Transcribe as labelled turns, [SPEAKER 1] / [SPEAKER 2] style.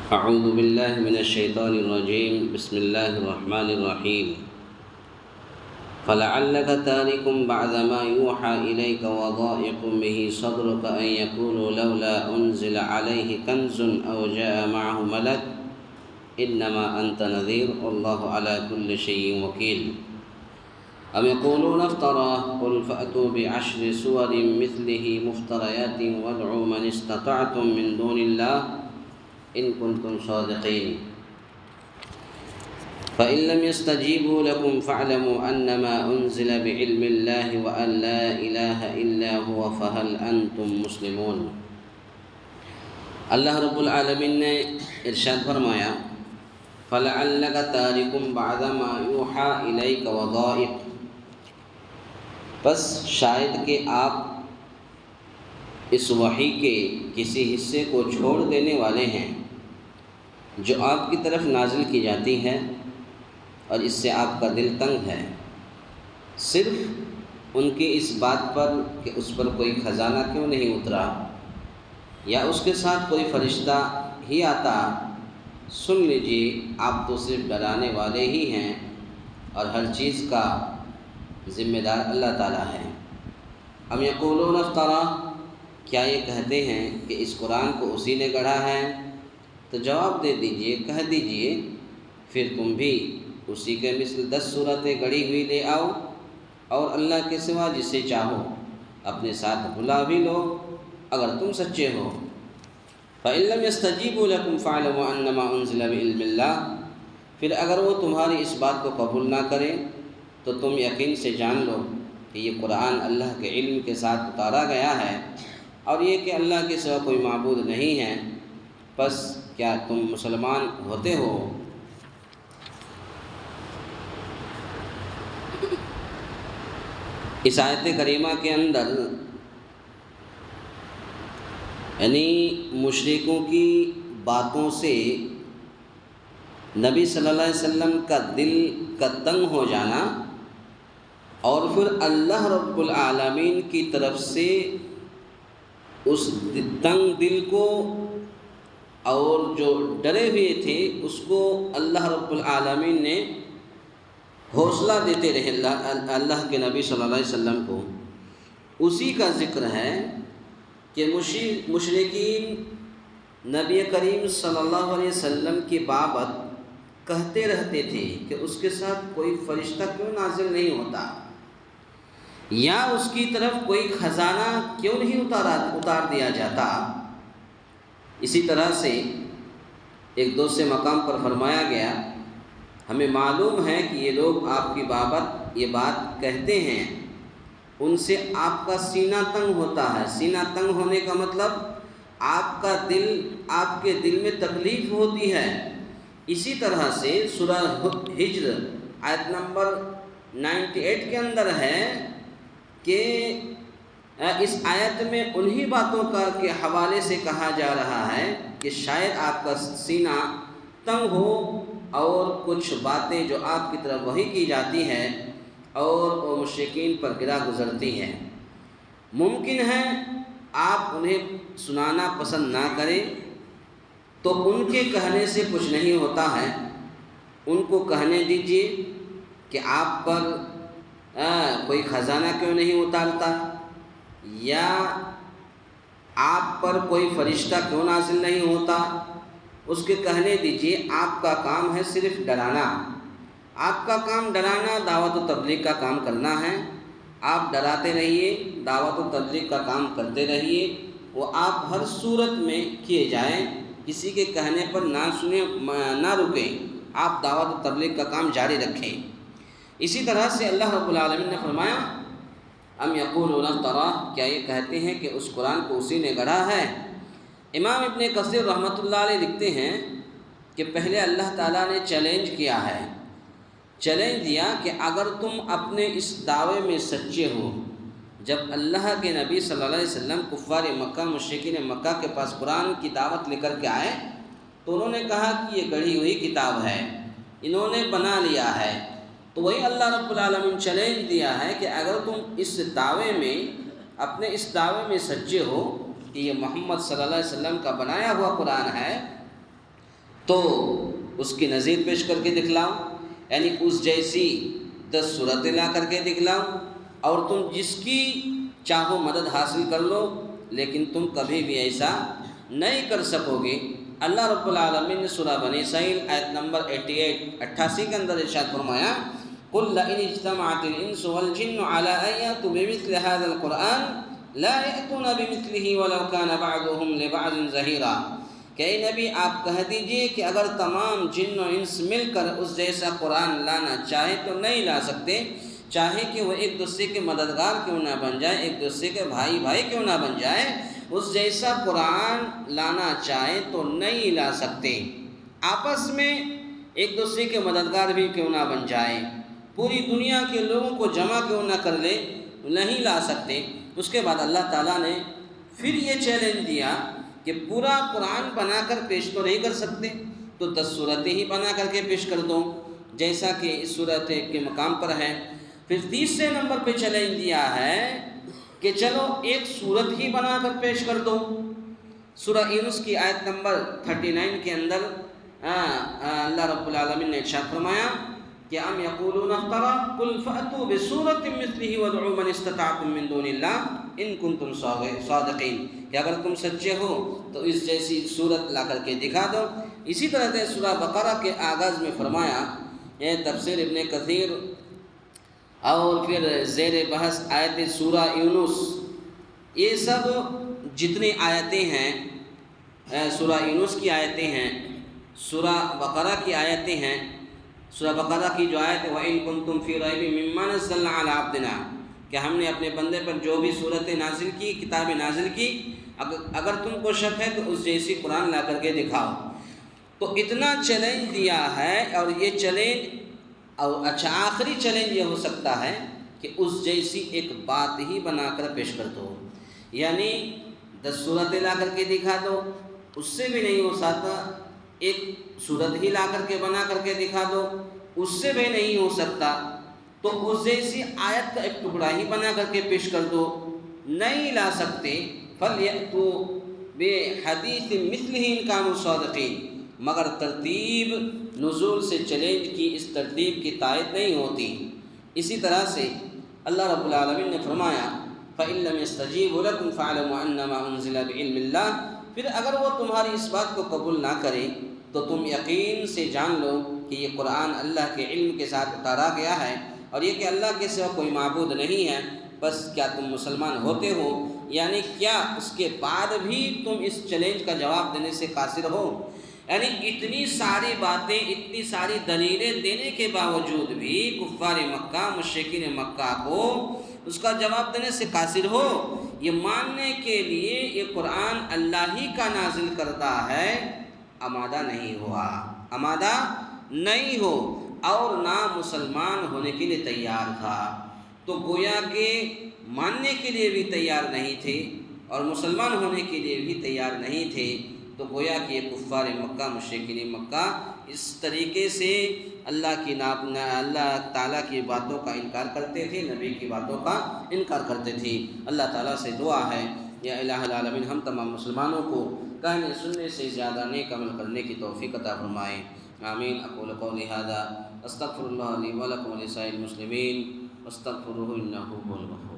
[SPEAKER 1] أعوذ بالله من الشيطان الرجيم بسم الله الرحمن الرحيم فلعلك تارك بعد ما يوحى إليك وضائق به صدرك أن يقولوا لولا أنزل عليه كنز أو جاء معه ملك إنما أنت نذير والله على كل شيء وكيل أم يقولون افتراه قل فأتوا بعشر سور مثله مفتريات وادعوا من استطعتم من دون الله إن كنتم صادقين فإن لم يستجيبوا لكم فاعلموا أنما أنزل بعلم الله وأن لا إله إلا هو فهل أنتم مسلمون۔ اللہ رب العالمین نے ارشاد فرمایا فَلَعَلَّكَ تَارِكٌ بَعْدَ مَا يُوحَى إِلَيْكَ وَضَائِقٌ، بس شاید کہ آپ اس وحی کے کسی حصے کو چھوڑ دینے والے ہیں جو آپ کی طرف نازل کی جاتی ہے اور اس سے آپ کا دل تنگ ہے، صرف ان کی اس بات پر کہ اس پر کوئی خزانہ کیوں نہیں اترا یا اس کے ساتھ کوئی فرشتہ ہی آتا۔ سن لیجیے آپ تو صرف ڈرانے والے ہی ہیں اور ہر چیز کا ذمہ دار اللہ تعالیٰ ہے۔ ام یقولون افترا، کیا یہ کہتے ہیں کہ اس قرآن کو اسی نے گڑھا ہے؟ تو جواب دے دیجئے، کہہ دیجئے پھر تم بھی اسی کے مثل 10 صورتیں گڑھی ہوئی لے آؤ اور اللہ کے سوا جسے چاہو اپنے ساتھ بلا بھی لو اگر تم سچے ہو۔ فَإِن لَّمْ يَسْتَجِيبُوا لَكُمْ فَاعْلَمُوا أَنَّمَا أُنزِلَ بِعِلْمِ اللَّهِ، پھر اگر وہ تمہاری اس بات کو قبول نہ کرے تو تم یقین سے جان لو کہ یہ قرآن اللہ کے علم کے ساتھ اتارا گیا ہے اور یہ کہ اللہ کے سوا کوئی معبود نہیں ہے، پس کیا تم مسلمان ہوتے ہو؟ اس آیت کریمہ کے اندر یعنی مشرکوں کی باتوں سے نبی صلی اللہ علیہ وسلم کا دل کا تنگ ہو جانا اور پھر اللہ رب العالمین کی طرف سے اس تنگ دل کو اور جو ڈرے ہوئے تھے اس کو اللہ رب العالمین نے حوصلہ دیتے رہے اللہ کے نبی صلی اللہ علیہ وسلم کو۔ اسی کا ذکر ہے کہ مشرکین نبی کریم صلی اللہ علیہ وسلم کی بابت کہتے رہتے تھے کہ اس کے ساتھ کوئی فرشتہ کیوں نازل نہیں ہوتا یا اس کی طرف کوئی خزانہ کیوں نہیں اتار دیا جاتا۔ اسی طرح سے ایک دوسرے مقام پر فرمایا گیا ہمیں معلوم ہے کہ یہ لوگ آپ کی بابت یہ بات کہتے ہیں، ان سے آپ کا سینہ تنگ ہوتا ہے۔ سینہ تنگ ہونے کا مطلب آپ کا دل، آپ کے دل میں تکلیف ہوتی ہے۔ اسی طرح سے سورہ ہجر آیت نمبر 98 کے اندر ہے کہ اس آیت میں انہی باتوں کے حوالے سے کہا جا رہا ہے کہ شاید آپ کا سینہ تنگ ہو اور کچھ باتیں جو آپ کی طرف وحی کی جاتی ہیں اور وہ مشرکین پر گرا گزرتی ہیں، ممکن ہے آپ انہیں سنانا پسند نہ کریں تو ان کے کہنے سے کچھ نہیں ہوتا ہے، ان کو کہنے دیجئے کہ آپ پر کوئی خزانہ کیوں نہیں اتارتا یا آپ پر کوئی فرشتہ کیوں نازل نہیں ہوتا، اس کے کہنے دیجئے آپ کا کام ہے صرف ڈرانا، آپ کا کام ڈرانا، دعوت و تبلیغ کا کام کرنا ہے، آپ ڈراتے رہیے، دعوت و تبلیغ کا کام کرتے رہیے، وہ آپ ہر صورت میں کیے جائیں، کسی کے کہنے پر نہ سنیں نہ رکیں، آپ دعوت و تبلیغ کا کام جاری رکھیں۔ اسی طرح سے اللہ رب العالمین نے فرمایا ام یقولون افترا، کیا یہ کہتے ہیں کہ اس قرآن کو اسی نے گڑھا ہے؟ امام ابن کثیر رحمۃ اللہ علیہ لکھتے ہیں کہ پہلے اللہ تعالیٰ نے چیلنج کیا ہے، چیلنج دیا کہ اگر تم اپنے اس دعوے میں سچے ہو، جب اللہ کے نبی صلی اللہ علیہ وسلم کفار مکہ مشرکین مکہ کے پاس قرآن کی دعوت لے کر کے آئے تو انہوں نے کہا کہ یہ گڑھی ہوئی کتاب ہے، انہوں نے بنا لیا ہے، تو وہی اللہ رب العالمین چیلنج دیا ہے کہ اگر تم اس دعوے میں اپنے اس دعوے میں سچے ہو کہ یہ محمد صلی اللہ علیہ وسلم کا بنایا ہوا قرآن ہے تو اس کی نظیر پیش کر کے دکھلاؤ، یعنی اس جیسی 10 صورتیں لا کر کے دکھلاؤ، اور تم جس کی چاہو مدد حاصل کر لو، لیکن تم کبھی بھی ایسا نہیں کر سکو گے۔ اللہ رب العالمین نے سورہ بنی اسرائیل آیت نمبر 88 کے اندر ارشاد فرمایا، قُلْ لَئِنِ اجْتَمَعَتِ الْإِنسُ وَالْجِنُّ عَلَىٰ أَن يَأْتُوا بِمِثْلِ هَٰذَا الْقُرْآنِ لَا يَأْتُونَ بِمِثْلِهِ وَلَوْ كَانَ بَعْضُهُمْ لِبَعْضٍ ظَهِيرًا۔ کہ اے نبی آپ کہہ دیجئے کہ اگر تمام جن و انس مل کر اس جیسا قرآن لانا چاہے تو نہیں لا سکتے، چاہے کہ وہ ایک دوسرے کے مددگار کیوں نہ بن جائے، ایک دوسرے کے بھائی کیوں نہ بن جائے، اس جیسا قرآن لانا چاہے تو نہیں لا سکتے۔ آپس میں ایک دوسرے کے مددگار بھی کیوں نہ بن جائے، پوری دنیا کے لوگوں کو جمع کیوں نہ کر لے، نہیں لا سکتے۔ اس کے بعد اللہ تعالیٰ نے پھر یہ چیلنج دیا کہ پورا قرآن بنا کر پیش تو نہیں کر سکتے، تو 10 صورتیں ہی بنا کر کے پیش کر دو، جیسا کہ اس صورت کے مقام پر ہے۔ پھر تیسرے نمبر پہ چیلنج دیا ہے کہ چلو ایک صورت ہی بنا کر پیش کر دو۔ سورہ یونس کی آیت نمبر 39 کے اندر اللہ رب العالمین نے ارشاد فرمایا کہ ام یقولون افترا قل فأتوا بسورۃ مثلہ وادعوا من استطعتم من دون اللہ ان کنتم صادقین، کہ اگر تم سچے ہو تو اس جیسی صورت لا کر کے دکھا دو۔ اسی طرح سے سورہ بقرہ کے آغاز میں فرمایا، یہ تفسیر ابن کثیر اور پھر زیر بحث آیت سورہ یونس، یہ سب جتنی آیتیں ہیں، سورہ یونس کی آیتیں ہیں، سورہ بقرہ کی آیتیں ہیں۔ سورہ بقرہ کی جو آیت ہے وَإِن كُنتُمْ فِي رَيْبٍ مِّمَّا نَزَّلْنَا عَلَىٰ عَبْدِنَا، کہ ہم نے اپنے بندے پر جو بھی صورتیں نازل کی، کتابیں نازل کی، اگر تم کو شک ہے تو اس جیسی قرآن لا کر کے دکھاؤ۔ تو اتنا چیلنج دیا ہے، اور یہ چیلنج، اور اچھا آخری چیلنج یہ ہو سکتا ہے کہ اس جیسی ایک بات ہی بنا کر پیش کر دو، یعنی 10 صورتیں لا کر کے دکھا دو، اس سے بھی نہیں ہو سکتا، ایک صورت ہی لا کر کے بنا کر کے دکھا دو، اس سے بھی نہیں ہو سکتا، تو اس جیسی آیت کا ایک ٹکڑا ہی بنا کر کے پیش کر دو، نہیں لا سکتے۔ فَلْيَأْتُوا بِحَدِيثٍ مِثْلِهِ إِن كَانُوا صَادِقِينَ، مگر ترتیب نزول سے چیلنج کی اس ترتیب کی تائید نہیں ہوتی۔ اسی طرح سے اللہ رب العالمین نے فرمایا فَإِن لَّمْ يَسْتَجِيبُوا لَكُمْ فَاعْلَمُوا أَنَّمَا أُنزِلَ بِعِلْمِ اللَّهِ، پھر اگر وہ تمہاری اس بات کو قبول نہ کرے تو تم یقین سے جان لو کہ یہ قرآن اللہ کے علم کے ساتھ اتارا گیا ہے، اور یہ کہ اللہ کے سوا کوئی معبود نہیں ہے، بس کیا تم مسلمان ہوتے ہو؟ یعنی کیا اس کے بعد بھی تم اس چیلنج کا جواب دینے سے قاصر ہو؟ یعنی اتنی ساری باتیں، اتنی ساری دلیلیں دینے کے باوجود بھی کفار مکہ، مشرکین مکہ کو اس کا جواب دینے سے قاصر ہو؟ یہ ماننے کے لیے یہ قرآن اللہ ہی کا نازل کرتا ہے آمادہ نہیں ہوا، آمادہ نہیں ہو، اور نہ مسلمان ہونے کے لیے تیار تھا۔ تو گویا کہ ماننے کے لیے بھی تیار نہیں تھے اور مسلمان ہونے کے لیے بھی تیار نہیں تھے، تو گویا کہ یہ کفار مکہ، مشرکین مکہ اس طریقے سے اللہ تعالیٰ کی باتوں کا انکار کرتے تھے، نبی کی باتوں کا انکار کرتے تھے۔ اللہ تعالیٰ سے دعا ہے یا الہ العالمین ہم تمام مسلمانوں کو کہنے سننے سے زیادہ نیک عمل کرنے کی توفیق عطا فرمائے، آمین۔ اقول قولی ھذا استغفر اللہ لی ولکم ولسائر المسلمین واستغفروہ انہ هو الغفور